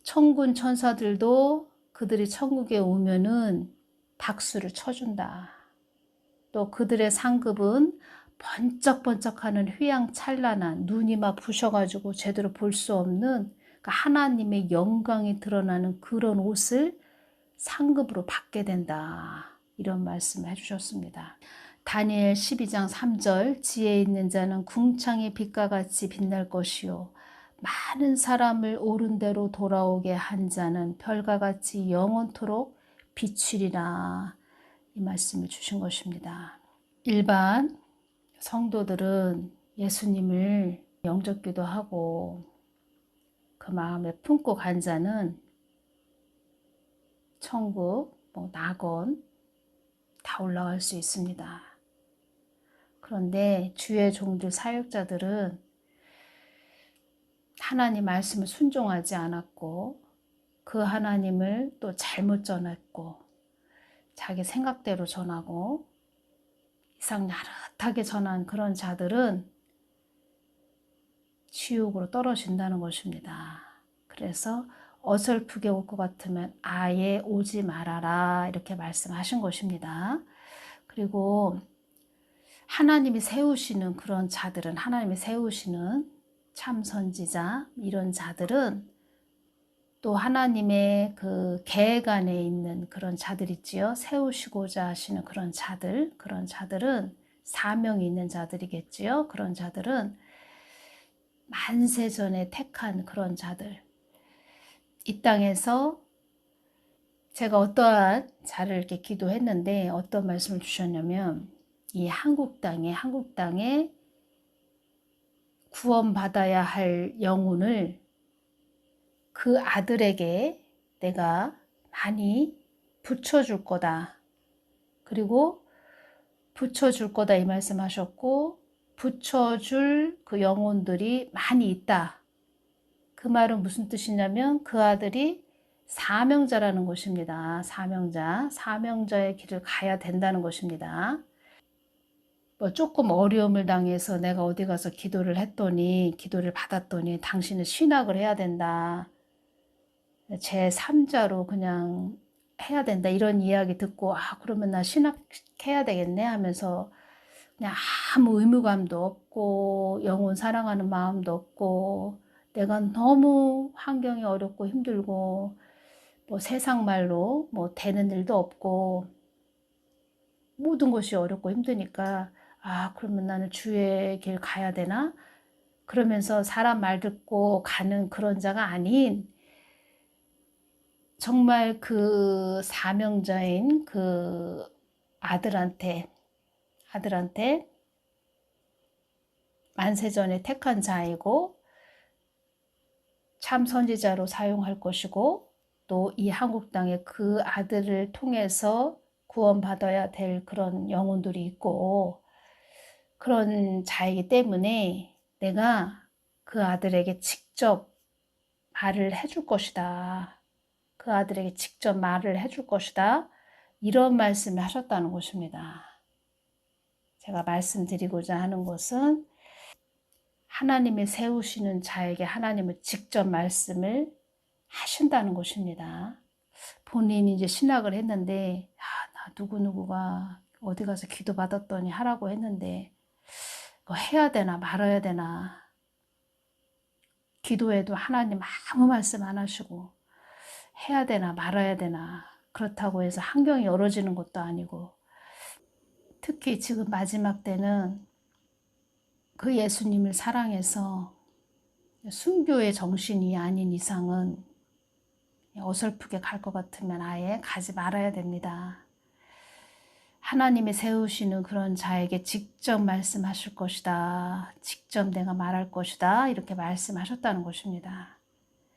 천군 천사들도 그들이 천국에 오면은 박수를 쳐준다. 또 그들의 상급은 번쩍번쩍하는 휘황찬란한, 눈이 막 부셔가지고 제대로 볼 수 없는 하나님의 영광이 드러나는 그런 옷을 상급으로 받게 된다. 이런 말씀을 해주셨습니다. 다니엘 12장 3절, 지혜 있는 자는 궁창의 빛과 같이 빛날 것이요 많은 사람을 옳은 대로 돌아오게 한 자는 별과 같이 영원토록 비추리라. 이 말씀을 주신 것입니다. 일반 성도들은 예수님을 영접기도 하고 그 마음에 품고 간 자는 천국, 낙원 다 올라갈 수 있습니다. 그런데 주의 종들 사역자들은 하나님 말씀을 순종하지 않았고 그 하나님을 또 잘못 전했고 자기 생각대로 전하고 이상야릇하게 전한 그런 자들은 지옥으로 떨어진다는 것입니다. 그래서 어설프게 올 것 같으면 아예 오지 말아라 이렇게 말씀하신 것입니다. 그리고 하나님이 세우시는 그런 자들은, 하나님이 세우시는 참 선지자 이런 자들은 또 하나님의 그 계획 안에 있는 그런 자들 있지요. 세우시고자 하시는 그런 자들은 사명이 있는 자들이겠지요. 그런 자들은 만세전에 택한 그런 자들, 이 땅에서 제가 어떠한 자를 이렇게 기도했는데 어떤 말씀을 주셨냐면 이 한국 땅에 구원받아야 할 영혼을 그 아들에게 내가 많이 붙여줄 거다. 그리고 붙여줄 거다 이 말씀하셨고 붙여줄 그 영혼들이 많이 있다. 그 말은 무슨 뜻이냐면 그 아들이 사명자라는 것입니다. 사명자의 길을 가야 된다는 것입니다. 조금 어려움을 당해서 내가 어디 가서 기도를 받았더니 당신은 신학을 해야 된다. 제3자로 그냥 해야 된다. 이런 이야기 듣고 그러면 나 신학해야 되겠네 하면서 그냥 아무 의무감도 없고 영혼 사랑하는 마음도 없고 내가 너무 환경이 어렵고 힘들고 세상 말로 되는 일도 없고 모든 것이 어렵고 힘드니까 그러면 나는 주의 길 가야 되나? 그러면서 사람 말 듣고 가는 그런 자가 아닌 정말 그 사명자인 그 아들한테 만세전에 택한 자이고 참 선지자로 사용할 것이고 또 이 한국 땅에 그 아들을 통해서 구원받아야 될 그런 영혼들이 있고 그런 자이기 때문에 내가 그 아들에게 직접 말을 해줄 것이다. 그 아들에게 직접 말을 해줄 것이다. 이런 말씀을 하셨다는 것입니다. 제가 말씀드리고자 하는 것은 하나님이 세우시는 자에게 하나님은 직접 말씀을 하신다는 것입니다. 본인이 이제 신학을 했는데 나 누구누구가 어디 가서 기도 받았더니 하라고 했는데 해야 되나 말아야 되나 기도해도 하나님 아무 말씀 안 하시고 해야 되나 말아야 되나 그렇다고 해서 환경이 열어지는 것도 아니고 특히 지금 마지막 때는 그 예수님을 사랑해서 순교의 정신이 아닌 이상은 어설프게 갈 것 같으면 아예 가지 말아야 됩니다. 하나님이 세우시는 그런 자에게 직접 말씀하실 것이다. 직접 내가 말할 것이다. 이렇게 말씀하셨다는 것입니다.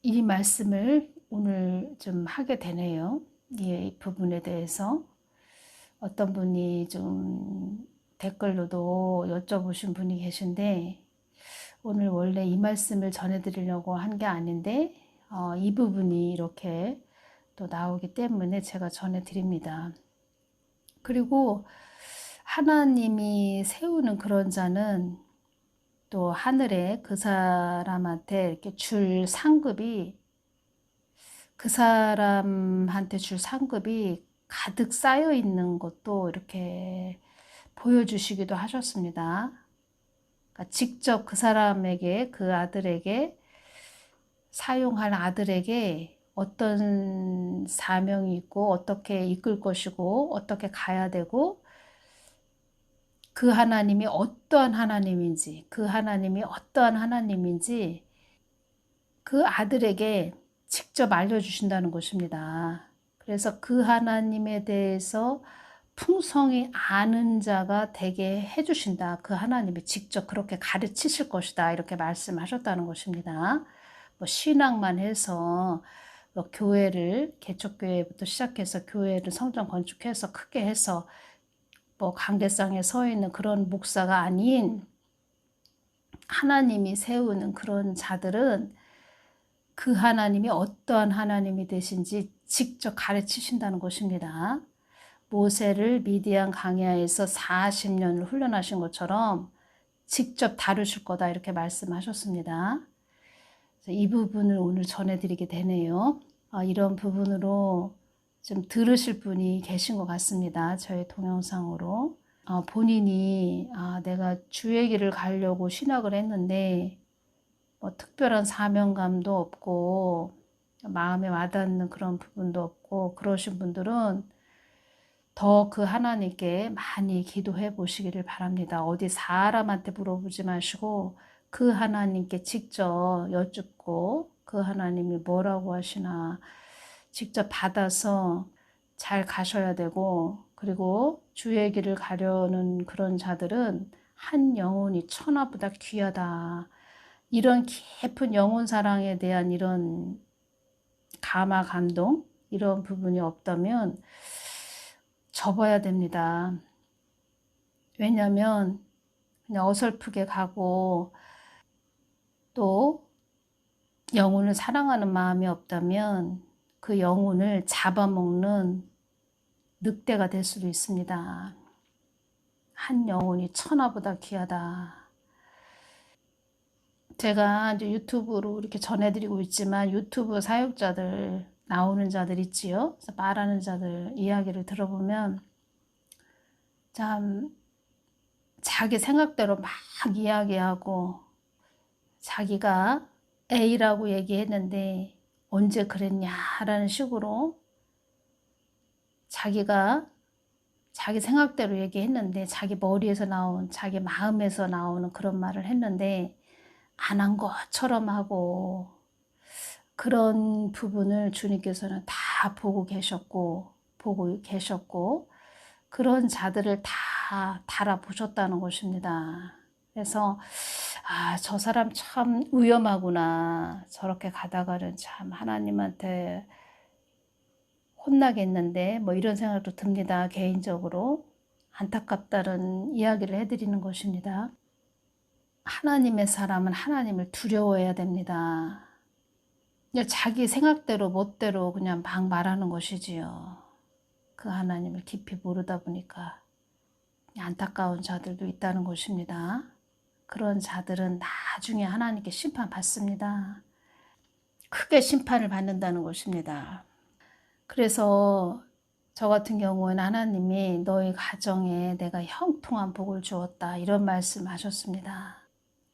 이 말씀을 오늘 좀 하게 되네요. 이 부분에 대해서 어떤 분이 좀 댓글로도 여쭤보신 분이 계신데 오늘 원래 이 말씀을 전해드리려고 한 게 아닌데 이 부분이 이렇게 또 나오기 때문에 제가 전해드립니다. 그리고 하나님이 세우는 그런 자는 또 하늘에 그 사람한테 이렇게 줄 상급이 그 사람한테 줄 상급이 가득 쌓여 있는 것도 이렇게 보여주시기도 하셨습니다. 그러니까 직접 그 사람에게, 그 아들에게, 사용할 아들에게 어떤 사명이 있고 어떻게 이끌 것이고 어떻게 가야 되고 그 하나님이 어떠한 하나님인지, 그 하나님이 어떠한 하나님인지 그 아들에게 직접 알려주신다는 것입니다. 그래서 그 하나님에 대해서 풍성히 아는 자가 되게 해주신다. 그 하나님이 직접 그렇게 가르치실 것이다. 이렇게 말씀하셨다는 것입니다. 뭐 신앙만 해서 뭐 교회를, 개척교회부터 시작해서 교회를 성전 건축해서 크게 해서 뭐 강대상에 서 있는 그런 목사가 아닌 하나님이 세우는 그런 자들은 그 하나님이 어떠한 하나님이 되신지 직접 가르치신다는 것입니다. 모세를 미디안 광야에서 40년을 훈련하신 것처럼 직접 다루실 거다 이렇게 말씀하셨습니다. 이 부분을 오늘 전해드리게 되네요. 이런 부분으로 좀 들으실 분이 계신 것 같습니다. 저의 동영상으로. 본인이 내가 주의 길을 가려고 신학을 했는데 뭐 특별한 사명감도 없고 마음에 와닿는 그런 부분도 없고 그러신 분들은 더 그 하나님께 많이 기도해 보시기를 바랍니다. 어디 사람한테 물어보지 마시고 그 하나님께 직접 여쭙고 그 하나님이 뭐라고 하시나 직접 받아서 잘 가셔야 되고, 그리고 주의 길을 가려는 그런 자들은 한 영혼이 천하보다 귀하다. 이런 깊은 영혼 사랑에 대한 이런 감화 감동 이런 부분이 없다면 접어야 됩니다. 왜냐하면 그냥 어설프게 가고 또 영혼을 사랑하는 마음이 없다면 그 영혼을 잡아먹는 늑대가 될 수도 있습니다. 한 영혼이 천하보다 귀하다. 제가 이제 유튜브로 이렇게 전해드리고 있지만 유튜브 사역자들 나오는 자들 있지요. 그래서 말하는 자들 이야기를 들어보면 참 자기 생각대로 막 이야기하고 자기가 A라고 얘기했는데 언제 그랬냐라는 식으로 자기가 자기 생각대로 얘기했는데 자기 머리에서 나온 자기 마음에서 나오는 그런 말을 했는데 안 한 것처럼 하고 그런 부분을 주님께서는 다 보고 계셨고 그런 자들을 다 달아보셨다는 것입니다. 그래서 저 사람 참 위험하구나. 저렇게 가다가는 참 하나님한테 혼나겠는데 뭐 이런 생각도 듭니다. 개인적으로 안타깝다는 이야기를 해드리는 것입니다. 하나님의 사람은 하나님을 두려워해야 됩니다. 자기 생각대로 멋대로 그냥 막 말하는 것이지요. 그 하나님을 깊이 모르다 보니까 안타까운 자들도 있다는 것입니다. 그런 자들은 나중에 하나님께 심판받습니다. 크게 심판을 받는다는 것입니다. 그래서 저 같은 경우는 하나님이 너희 가정에 내가 형통한 복을 주었다 이런 말씀 하셨습니다.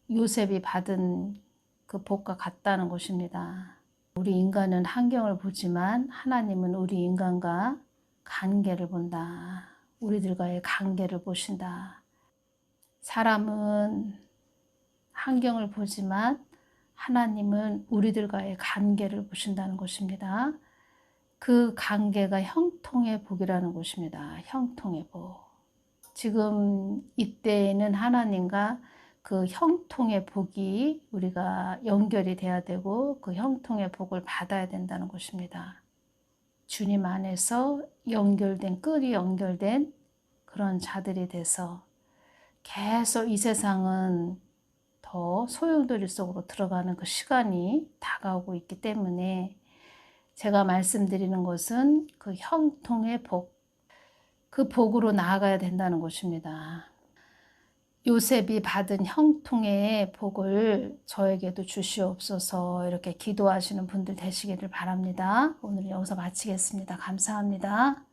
요셉이 받은 그 복과 같다는 것입니다. 우리 인간은 환경을 보지만 하나님은 우리 인간과 관계를 본다. 우리들과의 관계를 보신다. 사람은 환경을 보지만 하나님은 우리들과의 관계를 보신다는 것입니다. 그 관계가 형통의 복이라는 것입니다. 형통의 복. 지금 이때에는 하나님과 그 형통의 복이 우리가 연결이 돼야 되고 그 형통의 복을 받아야 된다는 것입니다. 주님 안에서 연결된, 끈이 연결된 그런 자들이 돼서 계속 이 세상은 더 소용돌이 속으로 들어가는 그 시간이 다가오고 있기 때문에 제가 말씀드리는 것은 그 형통의 복, 그 복으로 나아가야 된다는 것입니다. 요셉이 받은 형통의 복을 저에게도 주시옵소서. 이렇게 기도하시는 분들 되시기를 바랍니다. 오늘 여기서 마치겠습니다. 감사합니다.